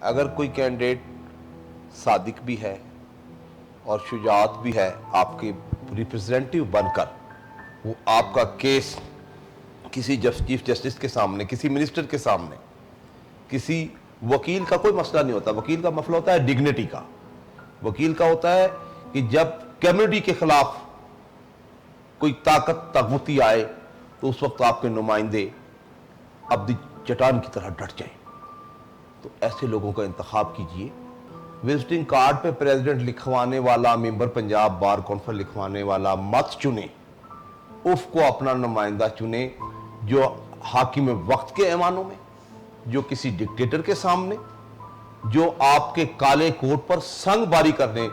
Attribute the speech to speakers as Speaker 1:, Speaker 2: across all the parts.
Speaker 1: اگر کوئی کینڈیڈیٹ صادق بھی ہے اور شجاعت بھی ہے آپ کے ریپرزینٹیو بن کر وہ آپ کا کیس کسی چیف جسٹس کے سامنے، کسی منسٹر کے سامنے، کسی وکیل کا کوئی مسئلہ نہیں ہوتا. وکیل کا مسئلہ ہوتا ہے ڈگنیٹی کا. وکیل کا ہوتا ہے کہ جب کمیونٹی کے خلاف کوئی طاقت طاغوتی آئے تو اس وقت آپ کے نمائندے ابدی چٹان کی طرح ڈٹ جائیں. تو ایسے لوگوں کا انتخاب کیجئے. وزٹنگ کارڈ پہ پریزیڈنٹ لکھوانے والا، ممبر پنجاب بار کونسل لکھوانے والا مت چنیں. اف کو اپنا نمائندہ چنیں جو حاکم وقت کے ایوانوں میں، جو کسی ڈکٹیٹر کے سامنے، جو آپ کے کالے کوٹ پر سنگ باری کرنے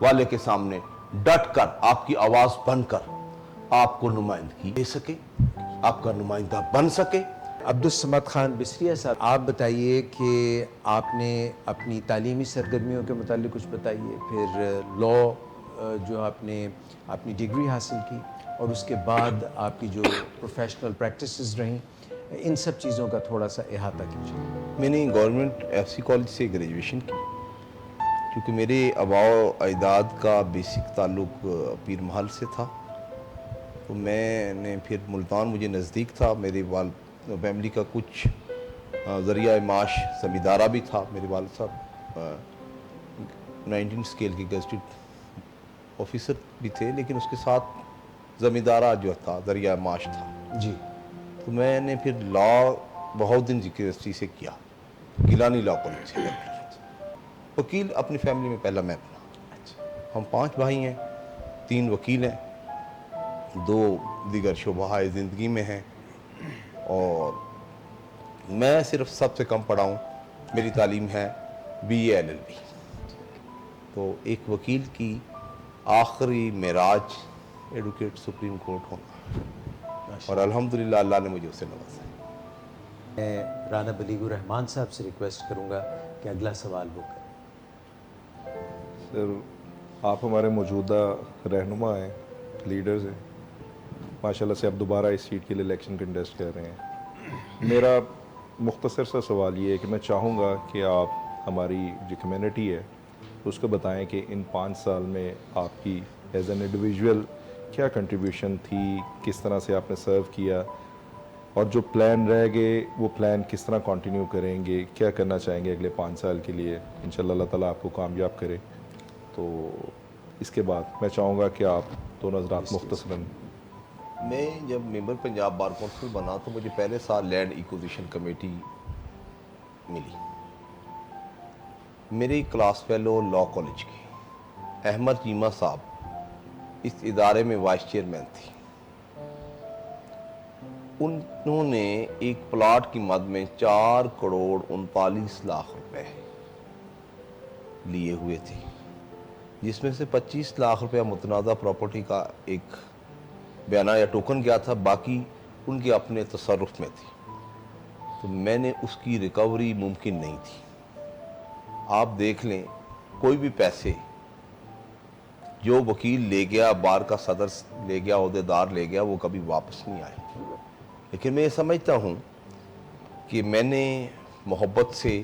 Speaker 1: والے کے سامنے ڈٹ کر آپ کی آواز بن کر آپ کو نمائندگی دے سکے، آپ کا نمائندہ بن سکے.
Speaker 2: عبدالصمد خان بسریہ صاحب، آپ بتائیے کہ آپ نے اپنی تعلیمی سرگرمیوں کے متعلق کچھ بتائیے، پھر لاء جو آپ نے اپنی ڈگری حاصل کی اور اس کے بعد آپ کی جو پروفیشنل پریکٹسز رہیں، ان سب چیزوں کا تھوڑا سا احاطہ کیجیے.
Speaker 1: میں نے گورنمنٹ ایف سی کالج سے گریجویشن کی. کیونکہ میرے آباء و اجداد کا بیسک تعلق پیر محل سے تھا تو میں نے پھر ملتان مجھے نزدیک تھا. میرے فیملی کا کچھ ذریعہ معاش زمیندارہ بھی تھا. میرے والد صاحب 19 اسکیل کے گزٹڈ آفیسر بھی تھے، لیکن اس کے ساتھ زمیندارہ جو تھا ذریعہ معاش تھا.
Speaker 2: جی.
Speaker 1: تو میں نے پھر لاء بہاؤالدین یونیورسٹی سے کیا، گیلانی لاء کالج سے. وکیل اپنی فیملی میں پہلا میں بنا. ہم 5 بھائی ہیں، 3 وکیل ہیں، 2 دیگر شعبہ زندگی میں ہیں اور میں صرف سب سے کم پڑھا ہوں. میری تعلیم ہے BA LLB. تو ایک وکیل کی آخری معراج ایڈوکیٹ سپریم کورٹ ہونا، اور الحمدللہ اللہ نے مجھے اسے نوازا.
Speaker 2: میں رانا بلیغ الرحمان صاحب سے ریکویسٹ کروں گا کہ اگلا سوال وہ کریں.
Speaker 3: سر، آپ ہمارے موجودہ رہنما ہیں، لیڈرز ہیں. ماشاءاللہ سے آپ دوبارہ اس سیٹ کے لیے الیکشن کنٹیسٹ کر رہے ہیں. میرا مختصر سا سوال یہ ہے کہ میں چاہوں گا کہ آپ ہماری جو کمیونٹی ہے اس کو بتائیں کہ ان 5 سال میں آپ کی ایز این انڈیویجول کیا کنٹریبیوشن تھی، کس طرح سے آپ نے سرو کیا، اور جو پلان رہ گئے وہ پلان کس طرح کنٹینیو کریں گے، کیا کرنا چاہیں گے اگلے 5 سال کے لیے. انشاءاللہ اللہ تعالیٰ آپ کو کامیاب کرے. تو اس کے بعد میں چاہوں گا کہ آپ دونوں حضرات مختصراً.
Speaker 1: میں جب ممبر پنجاب بار کونسل بنا تو مجھے پہلے سال لینڈ ایکوزیشن کمیٹی ملی. میرے کلاس فیلو لاء کالج کے احمد چیمہ صاحب اس ادارے میں وائس چیئرمین تھی. انہوں نے ایک پلاٹ کی مد میں 4 کروڑ 39 لاکھ روپے لیے ہوئے تھے، جس میں سے 25 لاکھ روپے متنازع پراپرٹی کا ایک بیانہ یا ٹوکن گیا تھا، باقی ان کے اپنے تصرف میں تھی. تو میں نے اس کی ریکوری ممکن نہیں تھی. آپ دیکھ لیں کوئی بھی پیسے جو وکیل لے گیا، بار کا صدر لے گیا، عہدیدار لے گیا، وہ کبھی واپس نہیں آئے. لیکن میں یہ سمجھتا ہوں کہ میں نے محبت سے،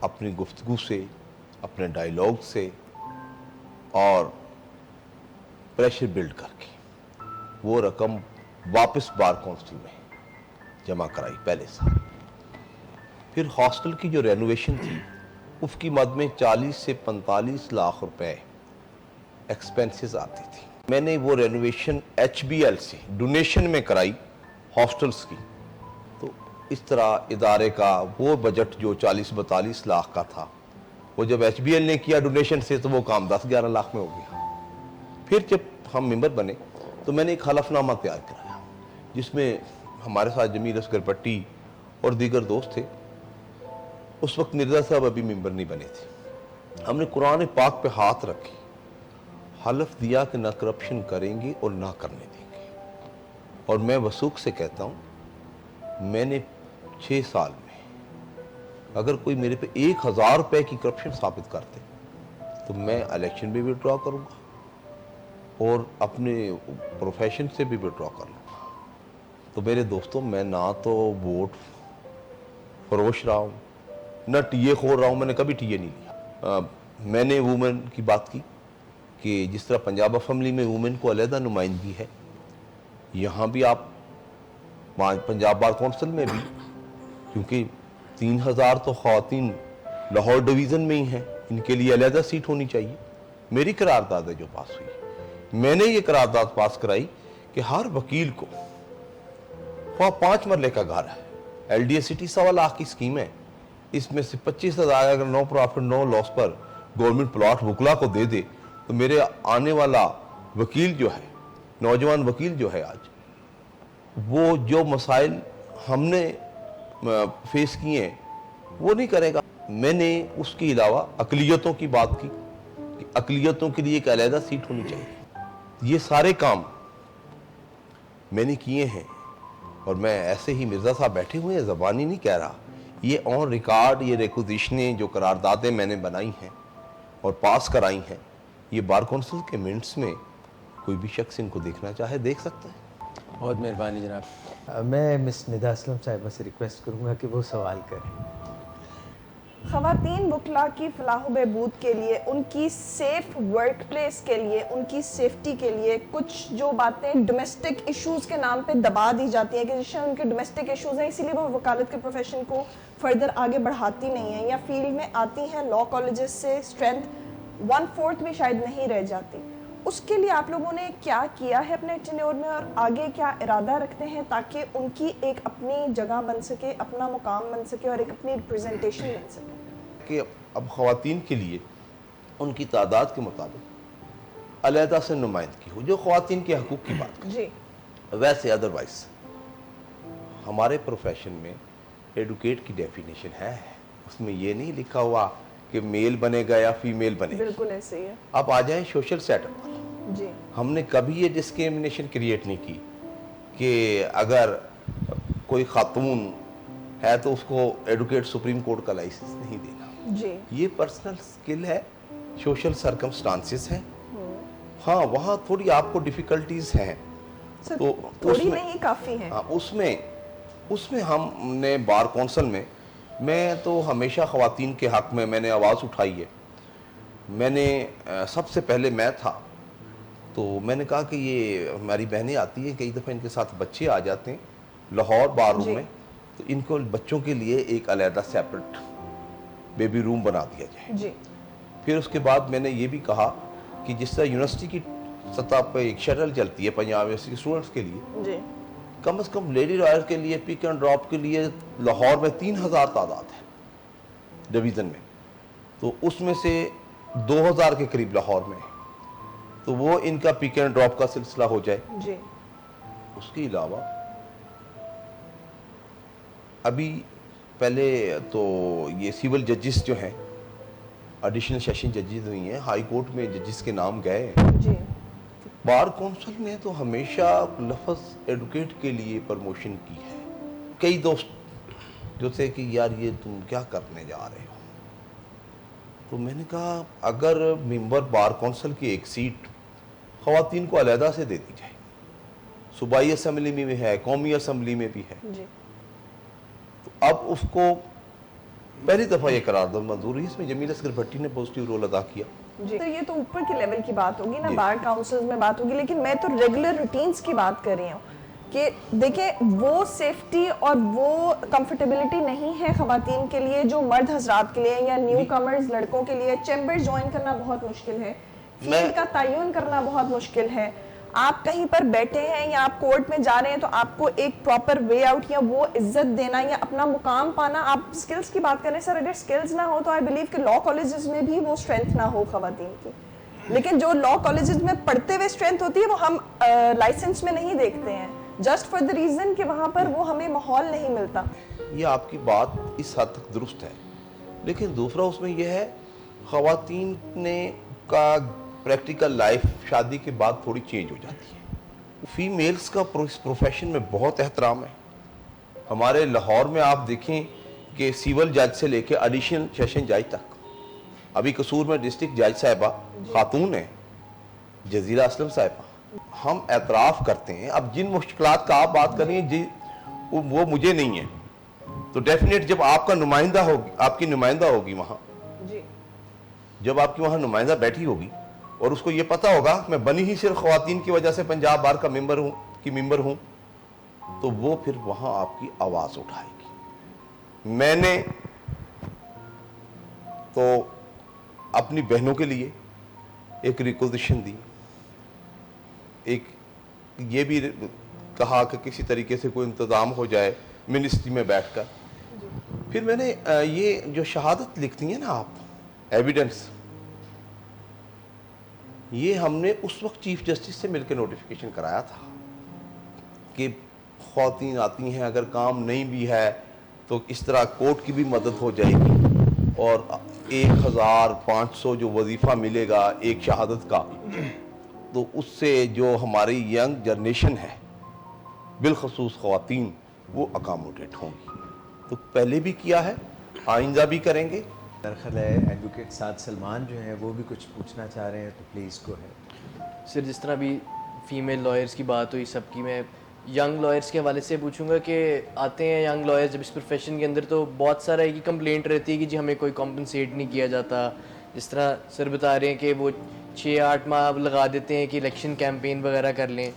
Speaker 1: اپنی گفتگو سے، اپنے ڈائیلاگ سے اور پریشر بلڈ کر کے وہ رقم واپس بار کونسل میں جمع کرائی پہلے سال. پھر ہاسٹل کی جو رینوویشن تھی اس کی مد میں 40 سے 45 لاکھ روپے ایکسپینسز آتی تھی. میں نے وہ رینوویشن HBL سے ڈونیشن میں کرائی ہاسٹلز کی. تو اس طرح ادارے کا وہ بجٹ جو 40-42 لاکھ کا تھا، وہ جب HBL نے کیا ڈونیشن سے تو وہ کام 10-11 لاکھ میں ہو گیا. پھر جب ہم ممبر بنے تو میں نے ایک حلف نامہ تیار کرایا جس میں ہمارے ساتھ جمیل اصغر پٹی اور دیگر دوست تھے. اس وقت مرزا صاحب ابھی ممبر نہیں بنے تھے. ہم نے قرآن پاک پہ ہاتھ رکھے، حلف دیا کہ نہ کرپشن کریں گے اور نہ کرنے دیں گے. اور میں وثوق سے کہتا ہوں میں نے 6 سال میں اگر کوئی میرے پہ 1000 روپے کی کرپشن ثابت کرتے تو میں الیکشن بھی وڈرا کروں گا اور اپنے پروفیشن سے بھی وڈرا کر لوں گا. تو میرے دوستوں، میں نہ تو ووٹ فروش رہا ہوں، نہ ٹی اے کھول رہا ہوں, میں نے کبھی ٹی اے نہیں لیا. میں نے وومن کی بات کی کہ جس طرح پنجاب اسمبلی میں وومن کو علیحدہ نمائندگی ہے, یہاں بھی آپ پنجاب بار کونسل میں بھی, کیونکہ 3000 تو خواتین لاہور ڈویژن میں ہی ہیں, ان کے لیے علیحدہ سیٹ ہونی چاہیے. میری قرارداد ہے جو پاس ہوئی, میں نے یہ قرارداد پاس کرائی کہ ہر وکیل کو, خواہ 5 مرلے کا گھر ہے, L D A city 1.25 lakh کی اسکیم ہے, اس میں سے 25,000 اگر نو پروفٹ نو لاس پر گورنمنٹ پلاٹ وکلا کو دے دے تو میرے آنے والا وکیل جو ہے, نوجوان وکیل جو ہے آج, وہ جو مسائل ہم نے فیس کیے ہیں وہ نہیں کرے گا. میں نے اس کے علاوہ اقلیتوں کی بات کی کہ اقلیتوں کے لیے ایک علیحدہ سیٹ ہونی چاہیے. یہ سارے کام میں نے کیے ہیں, اور میں ایسے ہی مرزا صاحب بیٹھے ہوئے ہیں, زبانی نہیں کہہ رہا, یہ آن ریکارڈ یہ ریکوزیشنیں جو قراردادیں میں نے بنائی ہیں اور پاس کرائی ہیں, یہ بار کونسل کے منٹس میں کوئی بھی شخص ان کو دیکھنا چاہے دیکھ سکتا ہے.
Speaker 2: بہت مہربانی جناب. میں مس ندا اسلم صاحبہ سے ریکویسٹ کروں گا کہ وہ سوال کریں.
Speaker 4: خواتین وکلا کی فلاح و بہبود کے لیے, ان کی سیف ورک پلیس کے لیے, ان کی سیفٹی کے لیے کچھ جو باتیں ڈومیسٹک ایشوز کے نام پہ دبا دی جاتی ہیں کہ جس سے ان کے ڈومیسٹک ایشوز ہیں اسی لیے وہ وکالت کے پروفیشن کو فردر آگے بڑھاتی نہیں ہیں, یا فیلڈ میں آتی ہیں لا کالجز سے اسٹرینتھ 1/4 بھی شاید نہیں رہ جاتی, اس کے لیے آپ لوگوں نے کیا کیا ہے اپنے ٹینیور میں, اور آگے کیا ارادہ رکھتے ہیں تاکہ ان کی ایک اپنی جگہ بن سکے, اپنا مقام بن سکے اور ایک اپنی ریپرزنٹیشن بن سکے؟
Speaker 1: کہ اب خواتین کے لیے ان کی تعداد کے مطابق علیحدہ سے نمائندگی ہو, جو خواتین کے حقوق کی بات کریں.
Speaker 4: جی.
Speaker 1: ویسے ادروائز ہمارے پروفیشن میں ایڈوکیٹ کی ڈیفینیشن ہے, اس میں یہ نہیں لکھا ہوا کہ میل بنے گا یا فیمیل بنے گا.
Speaker 4: بالکل ایسے ہی ہے.
Speaker 1: اب آ جائیں سوشل سیٹ اپ پر.
Speaker 4: جی.
Speaker 1: ہم نے کبھی یہ ڈسکریمنیشن کریٹ نہیں کی کہ اگر کوئی خاتون ہے تو اس کو ایڈوکیٹ سپریم کورٹ کا لائسنس نہیں دینا.
Speaker 4: جی.
Speaker 1: یہ پرسنل سکل ہے, سوشل سرکمسٹانسز ہیں. ہاں وہاں تھوڑی آپ کو ڈیفیکلٹیز ہیں, تو
Speaker 4: تھوڑی نہیں کافی ہیں.
Speaker 1: ہاں اس میں ہم نے بار کونسل میں تو ہمیشہ خواتین کے حق میں نے آواز اٹھائی ہے. میں نے سب سے پہلے میں تھا تو میں نے کہا کہ یہ ہماری بہنیں آتی ہیں, کئی دفعہ ان کے ساتھ بچے آ جاتے ہیں لاہور بار روم میں, تو ان کو بچوں کے لیے ایک علیحدہ سیپریٹ بیبی روم بنا دیا جائے.
Speaker 4: جی.
Speaker 1: پھر اس کے بعد میں نے یہ بھی کہا کہ جس طرح یونیورسٹی کی سطح پہ ایک شٹل چلتی ہے پنجاب یونیورسٹی کے اسٹوڈنٹس کے لیے,
Speaker 4: جی.
Speaker 1: کم از کم لیڈی رائر کے لیے پک اینڈ ڈراپ کے لیے لاہور میں 3000 تعداد ہے ڈویژن میں, تو اس میں سے 2000 کے قریب لاہور میں ہے, تو وہ ان کا پک اینڈ ڈراپ کا سلسلہ ہو جائے.
Speaker 4: جی.
Speaker 1: اس کے علاوہ ابھی پہلے تو یہ سیول ججز جو ہیں, ایڈیشنل سیشن ججز ہوئی ہیں, ہائی کورٹ میں ججز کے نام گئے ہیں.
Speaker 4: جی.
Speaker 1: بار کونسل نے تو ہمیشہ لفظ ایڈوکیٹ کے لیے پرموشن کی ہے. کئی دوست جو تھے کہ یار یہ تم کیا کرنے جا رہے ہو, تو میں نے کہا اگر ممبر بار کونسل کی ایک سیٹ خواتین کو علیحدہ سے دے دی جائے, صوبائی اسمبلی میں بھی ہے, قومی اسمبلی میں بھی ہے,
Speaker 4: جی.
Speaker 1: تو اب اس کو پہلی دفعہ یہ قرارداد منظور ہوئی, اس میں جمیل اصغر بھٹی نے پوزیٹیو رول ادا کیا.
Speaker 4: جی. تو یہ تو اوپر کے لیول کی بات ہوگی نا,
Speaker 1: جی.
Speaker 4: بار کاؤنسلز میں بات ہوگی, لیکن میں تو ریگولر روٹینز کی بات کر رہی ہوں کہ دیکھیں وہ سیفٹی اور وہ کمفرٹیبلٹی نہیں ہے خواتین کے لیے جو مرد حضرات کے لیے یا نیو کمرز لڑکوں کے لیے. چیمبر جوائن کرنا بہت مشکل ہے, فیلڈ کا تعین کرنا بہت مشکل ہے. آپ کہیں پر بیٹھے ہیں یا آپ کورٹ میں جا رہے ہیں تو آپ کو ایک پراپر وے آؤٹ یا وہ عزت دینا یا اپنا مقام پانا. آپ سکلز کی بات کریں سر, اگر سکلز نہ ہو تو آئی بلیو کہ لا کالجز میں بھی وہ اسٹرینتھ نہ ہو خواتین کی, لیکن جو لا کالجز میں پڑھتے ہوئے اسٹرینتھ ہوتی ہے وہ ہم لائسنس میں نہیں دیکھتے ہیں, جسٹ فار دا ریزن کہ وہاں پر وہ ہمیں ماحول نہیں ملتا.
Speaker 1: یہ آپ کی بات اس حد تک درست ہے, لیکن دوسرا اس میں یہ ہے خواتین نے کا پریکٹیکل لائف شادی کے بعد تھوڑی چینج ہو جاتی ہے. فیمیلز کا پروفیشن میں بہت احترام ہے. ہمارے لاہور میں آپ دیکھیں کہ سیول جج سے لے کے ایڈیشنل سیشن جج تک, ابھی قصور میں ڈسٹرکٹ جج صاحبہ خاتون ہیں, جزیرہ اسلم صاحبہ. ہم اعتراف کرتے ہیں. اب جن مشکلات کا آپ بات کر رہی ہیں وہ مجھے نہیں ہے, تو ڈیفینیٹ جب آپ کا نمائندہ ہوگی, آپ کی نمائندہ ہوگی وہاں,
Speaker 4: جی
Speaker 1: جب آپ کی وہاں نمائندہ بیٹھی ہوگی اور اس کو یہ پتا ہوگا میں بنی ہی صرف خواتین کی وجہ سے پنجاب بار کا ممبر ہوں, تو وہ پھر وہاں آپ کی آواز اٹھائے گی. میں نے تو اپنی بہنوں کے لیے ایک ریکوزیشن دی, ایک یہ بھی کہا کہ کسی طریقے سے کوئی انتظام ہو جائے منسٹری میں بیٹھ کر. پھر میں نے یہ جو شہادت لکھتی ہیں نا آپ, ایویڈنس, یہ ہم نے اس وقت چیف جسٹس سے مل کے نوٹیفیکیشن کرایا تھا کہ خواتین آتی ہیں, اگر کام نہیں بھی ہے تو اس طرح کورٹ کی بھی مدد ہو جائے گی, اور 1500 جو وظیفہ ملے گا ایک شہادت کا, تو اس سے جو ہماری ینگ جنریشن ہے بالخصوص خواتین وہ اکاموڈیٹ ہوں گی. تو پہلے بھی کیا ہے, آئندہ بھی کریں گے.
Speaker 2: درخل ہے ایڈوکیٹ سعد سلمان جو ہیں وہ بھی کچھ پوچھنا چاہ رہے ہیں, تو پلیز گو ہے.
Speaker 5: سر جس طرح بھی فیمیل لائرس کی بات ہوئی سب کی, میں ینگ لائرس کے حوالے سے پوچھوں گا کہ آتے ہیں ینگ لائرس جب اس پروفیشن کے اندر تو بہت سارا ایک ہی کمپلینٹ رہتی ہے کہ جی ہمیں کوئی کمپنسیٹ نہیں کیا جاتا. جس طرح سر بتا رہے ہیں کہ وہ 6-8 ماہ لگا دیتے ہیں کہ الیکشن کیمپین وغیرہ کر لیں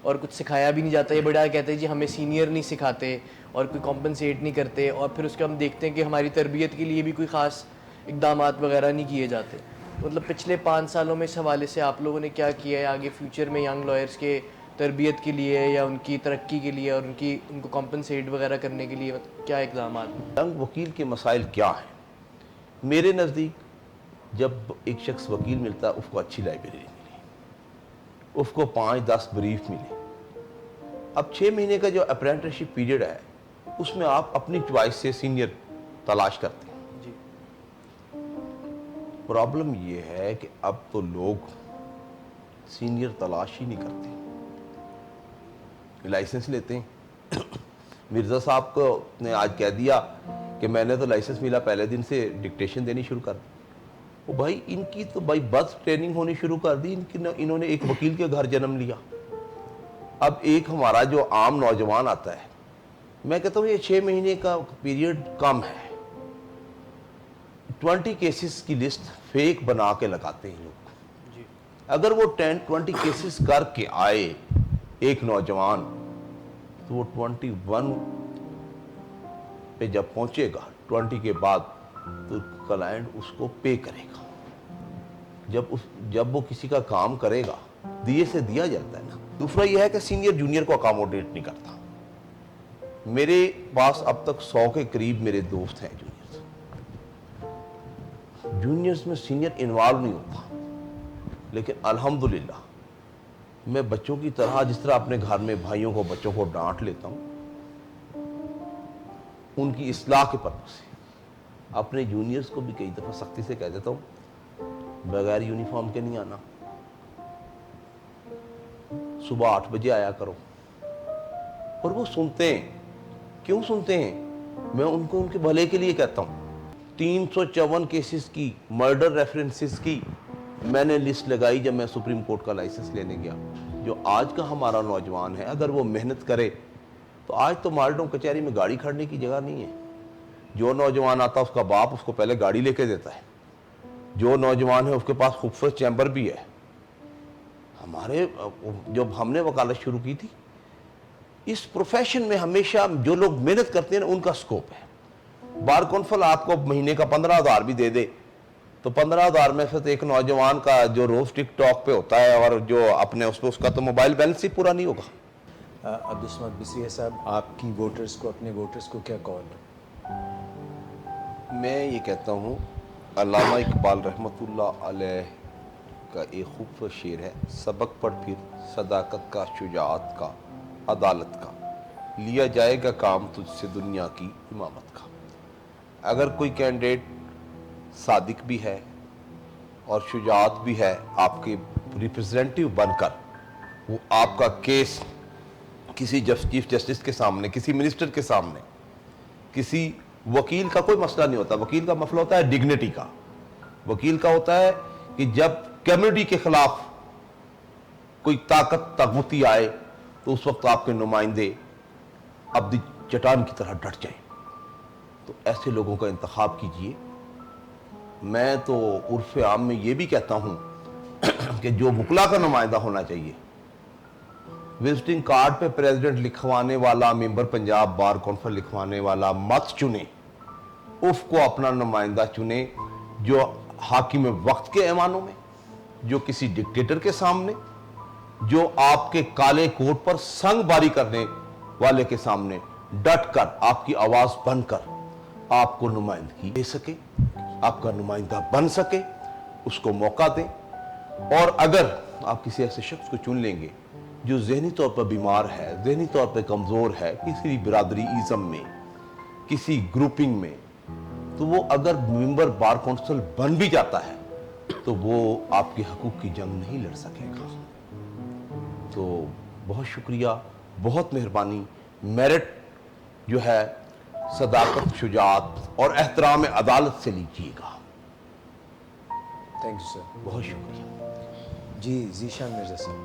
Speaker 5: اور کچھ سکھایا بھی نہیں جاتا. یہ بڑا کہتے ہیں جی ہمیں سینئر نہیں سکھاتے اور کوئی کمپنسیٹ نہیں کرتے, اور پھر اس کے ہم دیکھتے ہیں کہ ہماری تربیت کے لیے بھی کوئی خاص اقدامات وغیرہ نہیں کیے جاتے. مطلب پچھلے 5 سالوں میں اس حوالے سے آپ لوگوں نے کیا کیا ہے آگے فیوچر میں ینگ لائرس کے تربیت کے لیے یا ان کی ترقی کے لیے اور ان کو کمپنسیٹ وغیرہ کرنے کے لیے کیا اقدامات ہیں؟
Speaker 1: ینگ وکیل کے مسائل کیا ہیں؟ میرے نزدیک جب ایک شخص وکیل ملتا ہے اس کو اچھی لائبریری ملے, اس کو 5-10 بریف ملے. اب 6 مہینے کا جو اپرینٹسشپ پیریڈ ہے اس میں آپ اپنی چوائس سے سینئر تلاش کرتے ہیں.
Speaker 5: جی
Speaker 1: پرابلم یہ ہے کہ اب تو لوگ سینئر تلاش ہی نہیں کرتے, لائسنس لیتے ہیں. مرزا صاحب کو نے آج کہہ دیا کہ میں نے تو لائسنس ملا پہلے دن سے ڈکٹیشن دینی شروع کر دی. وہ بھائی ان کی تو بھائی بس ٹریننگ ہونی شروع کر دی, انہوں نے ایک وکیل کے گھر جنم لیا. اب ایک ہمارا جو عام نوجوان آتا ہے, میں کہتا ہوں یہ 6 مہینے کا پیریڈ کم ہے. 20 کیسز کی لسٹ فیک بنا کے لگاتے ہیں لوگ.
Speaker 5: جی
Speaker 1: اگر وہ 20 کیسز کر کے آئے ایک نوجوان, تو وہ 21 پہ جب پہنچے گا 20 کے بعد تو کلائنٹ اس کو پے کرے گا. جب وہ کسی کا کام کرے گا دیے سے دیا جاتا ہے نا. دوسرا یہ ہے کہ سینئر جونیئر کو اکاموڈیٹ نہیں کرتا. میرے پاس اب تک 100 کے قریب میرے دوست ہیں جونیئرز میں سینئر انوالو نہیں ہوتا. لیکن الحمدللہ میں بچوں کی طرح جس طرح اپنے گھر میں بھائیوں کو بچوں کو ڈانٹ لیتا ہوں, ان کی اصلاح کے پرپس سے اپنے جونیئرز کو بھی کئی دفعہ سختی سے کہہ دیتا ہوں بغیر یونیفارم کے نہیں آنا, صبح 8 بجے آیا کرو. اور وہ سنتے ہیں. کیوں سنتے ہیں؟ میں ان کو ان کے بھلے کے لیے کہتا ہوں. 354 کیسز کی مرڈر ریفرنسز کی میں نے لسٹ لگائی جب میں سپریم کورٹ کا لائسنس لینے گیا. جو آج کا ہمارا نوجوان ہے اگر وہ محنت کرے تو آج تو مارڈوں کچہری میں گاڑی کھڑنے کی جگہ نہیں ہے. جو نوجوان آتا اس کا باپ اس کو پہلے گاڑی لے کے دیتا ہے. جو نوجوان ہے اس کے پاس خوبصورت چیمبر بھی ہے. ہمارے جب ہم نے وکالت شروع کی تھی, اس پروفیشن میں ہمیشہ جو لوگ محنت کرتے ہیں ان کا سکوپ ہے. بار کونسل آپ کو مہینے کا 15,000 بھی دے دے تو 15,000 میں سے ایک نوجوان کا جو روز ٹک ٹاک پہ ہوتا ہے اور جو اپنے اس کا تو موبائل بیلنس ہی پورا نہیں ہوگا.
Speaker 2: عبدالصمد بصریہ صاحب, آپ کی ووٹرز کو, اپنے ووٹرز کو کیا کال ہے؟
Speaker 1: میں یہ کہتا ہوں, علامہ اقبال رحمۃ اللہ علیہ کا ایک خوبصورت شعر ہے, سبق پڑھ پھر صداقت کا, شجاعت کا, عدالت کا, لیا جائے گا کام تجھ سے دنیا کی امامت کا. اگر کوئی کینڈیڈیٹ صادق بھی ہے اور شجاعت بھی ہے, آپ کے ریپرزینٹیو بن کر وہ آپ کا کیس کسی چیف جسٹس کے سامنے, کسی منسٹر کے سامنے, کسی وکیل کا کوئی مسئلہ نہیں ہوتا. وکیل کا مسئلہ ہوتا ہے ڈگنیٹی کا. وکیل کا ہوتا ہے کہ جب کمیونٹی کے خلاف کوئی طاقت طاقتی آئے تو اس وقت آپ کے نمائندے ابدی چٹان کی طرح ڈٹ جائیں. تو ایسے لوگوں کا انتخاب کیجئے. میں تو عرف عام میں یہ بھی کہتا ہوں کہ جو وکلا کا نمائندہ ہونا چاہیے, وزٹنگ کارڈ پہ پریزیڈنٹ لکھوانے والا, ممبر پنجاب بار کونسل لکھوانے والا مت چنیں. اف کو اپنا نمائندہ چنیں جو حاکم وقت کے ایوانوں میں, جو کسی ڈکٹیٹر کے سامنے, جو آپ کے کالے کوٹ پر سنگ باری کرنے والے کے سامنے ڈٹ کر, آپ کی آواز بن کر آپ کو نمائندگی دے سکے, آپ کا نمائندہ بن سکے. اس کو موقع دیں. اور اگر آپ کسی ایسے شخص کو چن لیں گے جو ذہنی طور پر بیمار ہے, ذہنی طور پر کمزور ہے, کسی برادری ازم میں, کسی گروپنگ میں, تو وہ اگر ممبر بار کونسل بن بھی جاتا ہے تو وہ آپ کے حقوق کی جنگ نہیں لڑ سکے گا. تو بہت شکریہ, بہت مہربانی. میرٹ جو ہے صداقت, شجاعت اور احترام عدالت سے لیجیے گا.
Speaker 2: Thank you sir.
Speaker 1: بہت شکریہ.
Speaker 2: جی ذیشان مرزا صاحب.